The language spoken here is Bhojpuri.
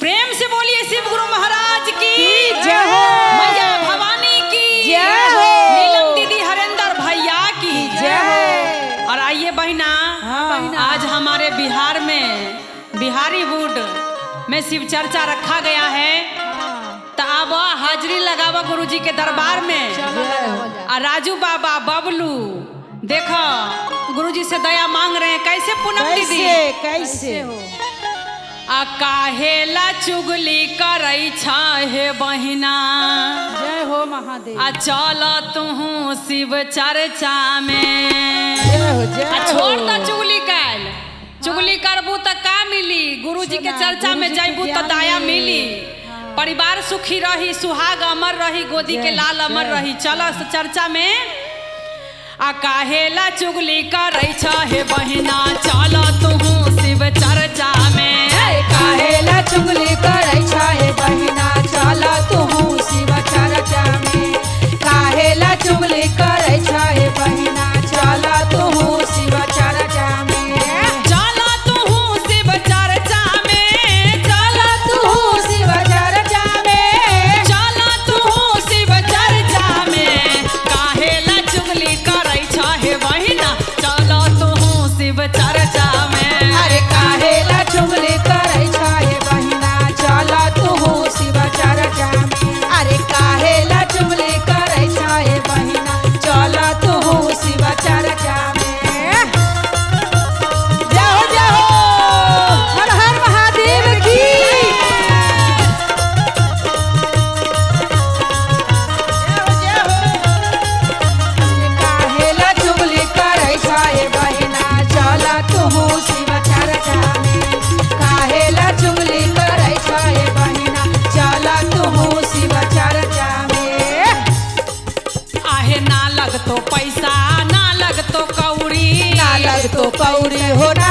प्रेम से बोलिए शिव गुरु महाराज की जय हो। मैया भवानी की जय हो। नीलम दीदी हरेंद्र भैया की जय हो। और आइए बहिना, आज हमारे बिहार में बिहारी वुड में शिव चर्चा रखा गया है। तो अब हाजिरी लगावा गुरुजी के दरबार में। और राजू बाबा बबलू देखो गुरुजी से दया मांग रहे हैं। कैसे पूनम दीदी कैसे हो? आ काहेला चुगली करई छाहे बहिना। जय हो महादेव। आ चल तू शिव चर्चा में। जय हो, जय आ हो। छोड़ द चुगली कैल। चुगली करबू तो का मिली? गुरुजी के चर्चा में जैबू तो दया मिली। परिवार सुखी रही, सुहाग अमर रही, गोदी के लाल अमर रही। चल चर्चा में। आ काहेला चुगली करई छाहे बहिना, चल तू शिव चर्चा में। काहेला चुगली करई छाहे बहिना, चला तू शिव चर्चा में। काहेला चुगली करई छाहे बहिना, चला तू शिव चर्चा में। चला तू शिव चर्चा में। चला तू शिव चर्चा में। चला तू शिव चर्चा में। काहेला चुगली करई छाहे बहिना, चला तू शिव चर्चा में। अरे काहेला चुगली करई छाहे बहिना, चला तू शिव चर्चा में। अरे काहेला चुगली करई छाहे बहिना, चला तू शिव चर्चा में। जय हो, जय हो। हर हर महादेव की। जय हो, जय हो। काहेला चुगली करई छाहे बहिना, चला तू शिव चर्चा में। काहेला चुगली करई छाहे बहिना, चला तू शिव चर्चा में। आहे ना लगतो पैसा, ना लगतो कौड़ी। ना लगतो कौड़ी हो, ना